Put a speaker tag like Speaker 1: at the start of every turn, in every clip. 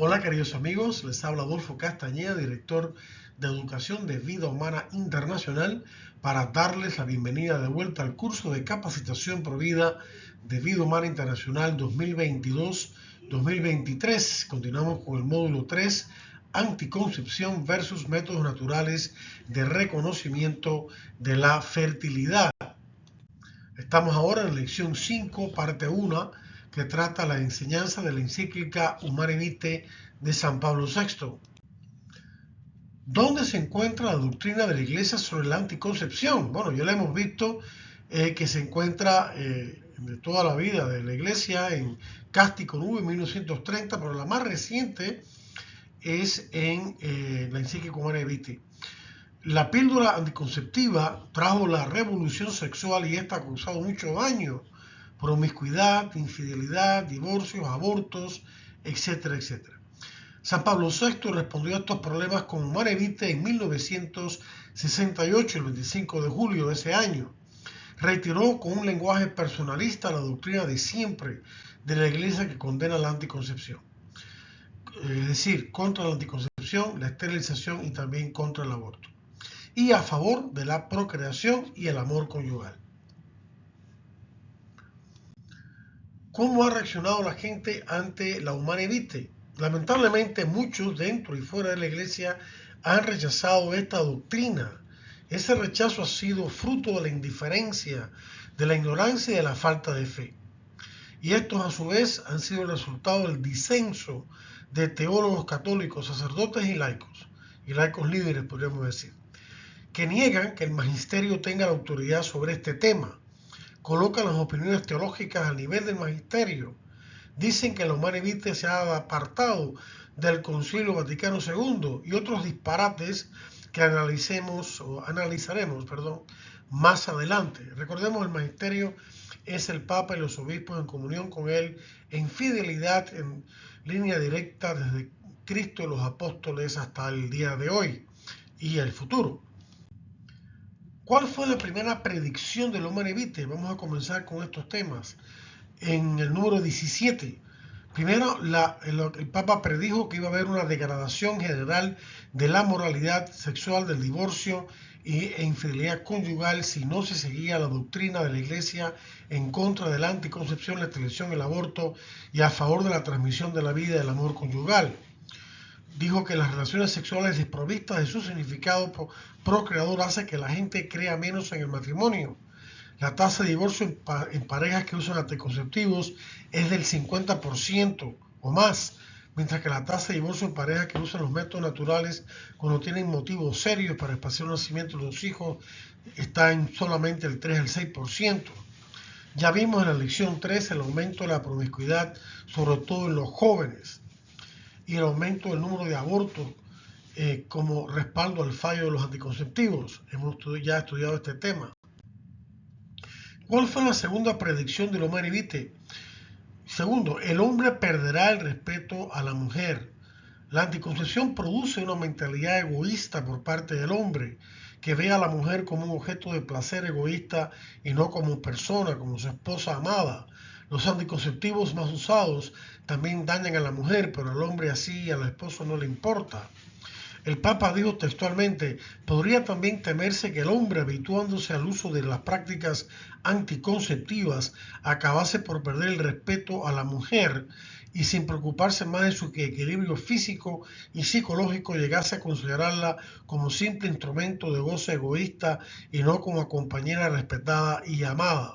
Speaker 1: Hola queridos amigos, les habla Adolfo Castañeda, director de Educación de Vida Humana Internacional, para darles la bienvenida de vuelta al curso de capacitación provida de Vida Humana Internacional 2022-2023. Continuamos con el módulo 3, anticoncepción versus métodos naturales de reconocimiento de la fertilidad. Estamos ahora en lección 5, parte 1, que trata la enseñanza de la encíclica Humanae Vitae de San Pablo VI. ¿Dónde se encuentra la doctrina de la Iglesia sobre la anticoncepción? Bueno, ya la hemos visto que se encuentra de toda la vida de la Iglesia en Casti con V en 1930, pero la más reciente es en la encíclica Humanae Vitae. La píldora anticonceptiva trajo la revolución sexual y esta ha causado mucho daño: promiscuidad, infidelidad, divorcios, abortos, etcétera, etcétera. San Pablo VI respondió a estos problemas con Humanae Vitae en 1968, el 25 de julio de ese año. Retiró con un lenguaje personalista la doctrina de siempre de la Iglesia que condena la anticoncepción, es decir, contra la anticoncepción, la esterilización y también contra el aborto, y a favor de la procreación y el amor conyugal. ¿Cómo ha reaccionado la gente ante la Humanae Vitae? Lamentablemente muchos dentro y fuera de la Iglesia han rechazado esta doctrina. Ese rechazo ha sido fruto de la indiferencia, de la ignorancia y de la falta de fe. Y estos a su vez han sido el resultado del disenso de teólogos católicos, sacerdotes y laicos líderes, podríamos decir, que niegan que el magisterio tenga la autoridad sobre este tema. Colocan las opiniones teológicas al nivel del magisterio. Dicen que la Humanae Vitae se ha apartado del Concilio Vaticano II y otros disparates que analizaremos más adelante. Recordemos, el magisterio es el Papa y los obispos en comunión con él, en fidelidad, en línea directa desde Cristo y los apóstoles hasta el día de hoy y el futuro. ¿Cuál fue la primera predicción de la Humanae Vitae? Vamos a comenzar con estos temas. En el número 17, primero el Papa predijo que iba a haber una degradación general de la moralidad sexual, del divorcio e infidelidad conyugal si no se seguía la doctrina de la Iglesia en contra de la anticoncepción, la esterilización, el aborto y a favor de la transmisión de la vida y del amor conyugal. Dijo que las relaciones sexuales desprovistas de su significado procreador hace que la gente crea menos en el matrimonio. La tasa de divorcio en parejas que usan anticonceptivos es del 50% o más, mientras que la tasa de divorcio en parejas que usan los métodos naturales cuando tienen motivos serios para espaciar el nacimiento de los hijos está en solamente el 3 al 6%. Ya vimos en la lección 3 el aumento de la promiscuidad, sobre todo en los jóvenes, y el aumento del número de abortos como respaldo al fallo de los anticonceptivos. Hemos ya estudiado este tema. ¿Cuál fue la segunda predicción de la Humanae Vitae? Segundo, el hombre perderá el respeto a la mujer. La anticoncepción produce una mentalidad egoísta por parte del hombre, que ve a la mujer como un objeto de placer egoísta y no como persona, como su esposa amada. Los anticonceptivos más usados también dañan a la mujer, pero al hombre así y al esposo no le importa. El Papa dijo textualmente: podría también temerse que el hombre, habituándose al uso de las prácticas anticonceptivas, acabase por perder el respeto a la mujer y, sin preocuparse más de su equilibrio físico y psicológico, llegase a considerarla como simple instrumento de goce egoísta y no como compañera respetada y amada.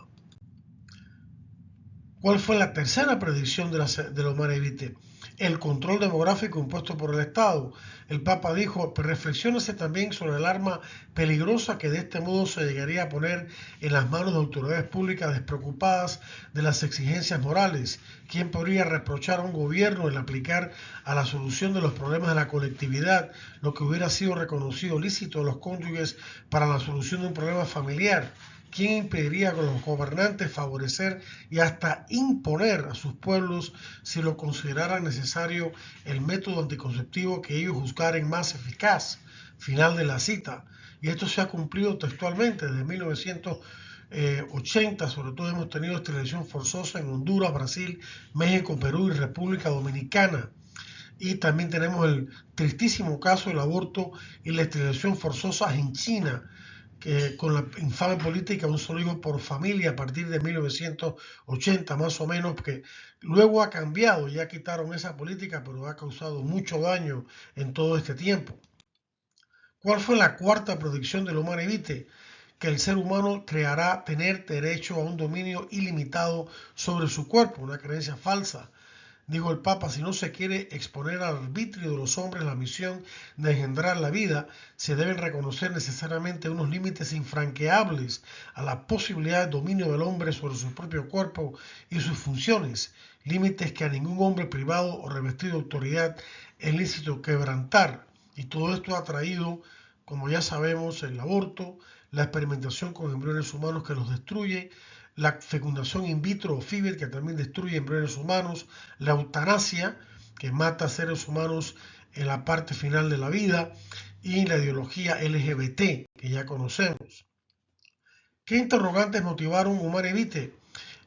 Speaker 1: ¿Cuál fue la tercera predicción de la Humanae Vitae? El control demográfico impuesto por el Estado. El Papa dijo: reflexiónese también sobre el arma peligrosa que de este modo se llegaría a poner en las manos de autoridades públicas despreocupadas de las exigencias morales. ¿Quién podría reprochar a un gobierno el aplicar a la solución de los problemas de la colectividad lo que hubiera sido reconocido lícito de los cónyuges para la solución de un problema familiar? ¿Quién impediría a los gobernantes favorecer y hasta imponer a sus pueblos, si lo consideraran necesario, el método anticonceptivo que ellos juzgaren más eficaz? Final de la cita. Y esto se ha cumplido textualmente desde 1980, sobre todo hemos tenido esterilización forzosa en Honduras, Brasil, México, Perú y República Dominicana. Y también tenemos el tristísimo caso del aborto y la esterilización forzosa en China, que con la infame política de un solo hijo por familia a partir de 1980 más o menos, que luego ha cambiado, ya quitaron esa política, pero ha causado mucho daño en todo este tiempo. ¿Cuál fue la cuarta predicción del humano evite? Que el ser humano creará tener derecho a un dominio ilimitado sobre su cuerpo, una creencia falsa. Dijo el Papa, si no se quiere exponer al arbitrio de los hombres la misión de engendrar la vida, se deben reconocer necesariamente unos límites infranqueables a la posibilidad de dominio del hombre sobre su propio cuerpo y sus funciones, límites que a ningún hombre privado o revestido de autoridad es lícito quebrantar. Y todo esto ha traído, como ya sabemos, el aborto, la experimentación con embriones humanos que los destruye, la fecundación in vitro o FIV, que también destruye embriones humanos, la eutanasia, que mata a seres humanos en la parte final de la vida, y la ideología LGBT, que ya conocemos. ¿Qué interrogantes motivaron Humane Vitae?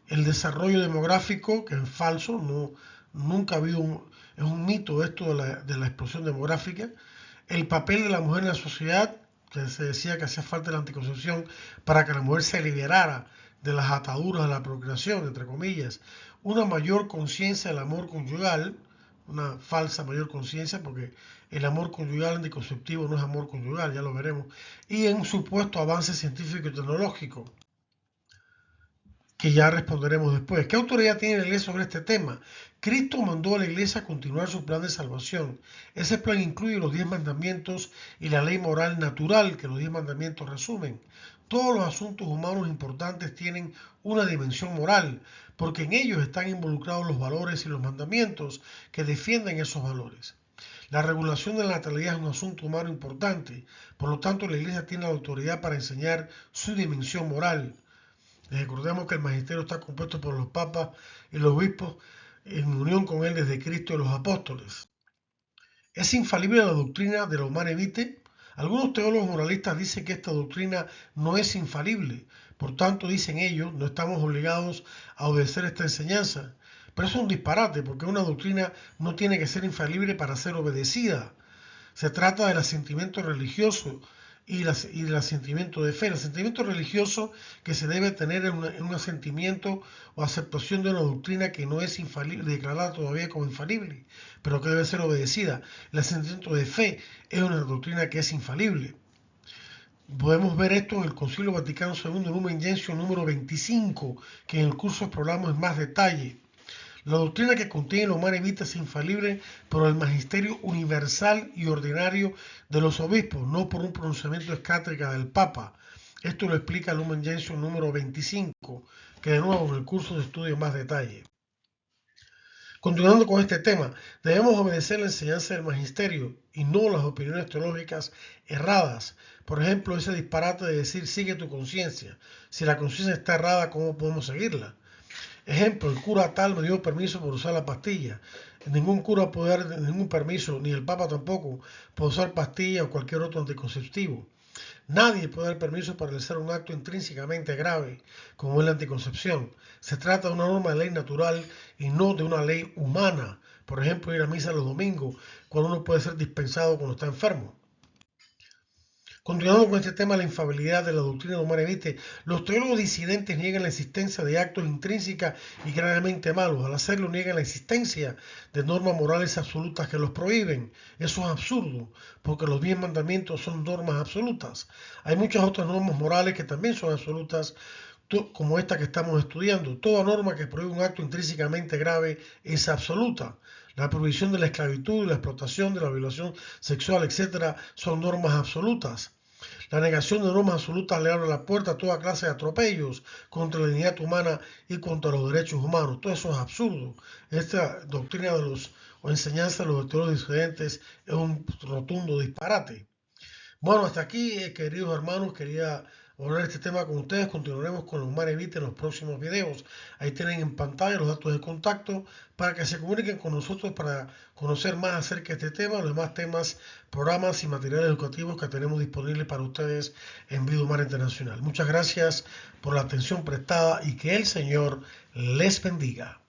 Speaker 1: El desarrollo demográfico, que es falso, nunca ha habido es un mito esto de la explosión demográfica. El papel de la mujer en la sociedad, que se decía que hacía falta la anticoncepción para que la mujer se liberara de las ataduras de la procreación, entre comillas. Una mayor conciencia del amor conyugal, una falsa mayor conciencia, porque el amor conyugal anticonceptivo no es amor conyugal, ya lo veremos. Y en un supuesto avance científico y tecnológico, que ya responderemos después. ¿Qué autoridad tiene la Iglesia sobre este tema? Cristo mandó a la Iglesia a continuar su plan de salvación. Ese plan incluye los 10 mandamientos y la ley moral natural que los 10 mandamientos resumen. Todos los asuntos humanos importantes tienen una dimensión moral, porque en ellos están involucrados los valores y los mandamientos que defienden esos valores. La regulación de la natalidad es un asunto humano importante, por lo tanto la Iglesia tiene la autoridad para enseñar su dimensión moral. Recordemos que el magisterio está compuesto por los papas y los obispos en unión con él desde Cristo y los apóstoles. ¿Es infalible la doctrina de la Humane Vitae? Algunos teólogos moralistas dicen que esta doctrina no es infalible. Por tanto, dicen ellos, no estamos obligados a obedecer esta enseñanza. Pero eso es un disparate, porque una doctrina no tiene que ser infalible para ser obedecida. Se trata del asentimiento religioso y el asentimiento de fe. El asentimiento religioso que se debe tener en un asentimiento o aceptación de una doctrina que no es infalible, declarada todavía como infalible, pero que debe ser obedecida. El asentimiento de fe es una doctrina que es infalible. Podemos ver esto en el Concilio Vaticano II, Lumen Gentium número 25, que en el curso exploramos en más detalle. La doctrina que contiene la Humane Vitae es infalible por el magisterio universal y ordinario de los obispos, no por un pronunciamiento escátrica del Papa. Esto lo explica Lumen Gentium número 25, que de nuevo en el curso de estudio en más detalle. Continuando con este tema, debemos obedecer la enseñanza del magisterio y no las opiniones teológicas erradas. Por ejemplo, ese disparate de decir sigue tu conciencia. Si la conciencia está errada, ¿cómo podemos seguirla? Ejemplo, el cura tal me dio permiso por usar la pastilla. Ningún cura puede dar ningún permiso, ni el Papa tampoco, por usar pastilla o cualquier otro anticonceptivo. Nadie puede dar permiso para realizar un acto intrínsecamente grave, como es la anticoncepción. Se trata de una norma de ley natural y no de una ley humana. Por ejemplo, ir a misa los domingos, cuando uno puede ser dispensado cuando está enfermo. Continuando con este tema de la infalibilidad de la doctrina de Humane Vitae, los teólogos disidentes niegan la existencia de actos intrínsecos y claramente malos. Al hacerlo niegan la existencia de normas morales absolutas que los prohíben. Eso es absurdo, porque los 10 mandamientos son normas absolutas. Hay muchas otras normas morales que también son absolutas, como esta que estamos estudiando. Toda norma que prohíbe un acto intrínsecamente grave es absoluta. La prohibición de la esclavitud, la explotación, de la violación sexual, etc., son normas absolutas. La negación de normas absolutas le abre la puerta a toda clase de atropellos contra la dignidad humana y contra los derechos humanos. Todo eso es absurdo. Esta doctrina o enseñanza de los teólogos disidentes es un rotundo disparate. Bueno, hasta aquí, queridos hermanos, quería hablar de este tema con ustedes. Continuaremos con los Humane Vitae en los próximos videos. Ahí tienen en pantalla los datos de contacto para que se comuniquen con nosotros para conocer más acerca de este tema, los demás temas, programas y materiales educativos que tenemos disponibles para ustedes en Vida Humana Internacional. Muchas gracias por la atención prestada y que el Señor les bendiga.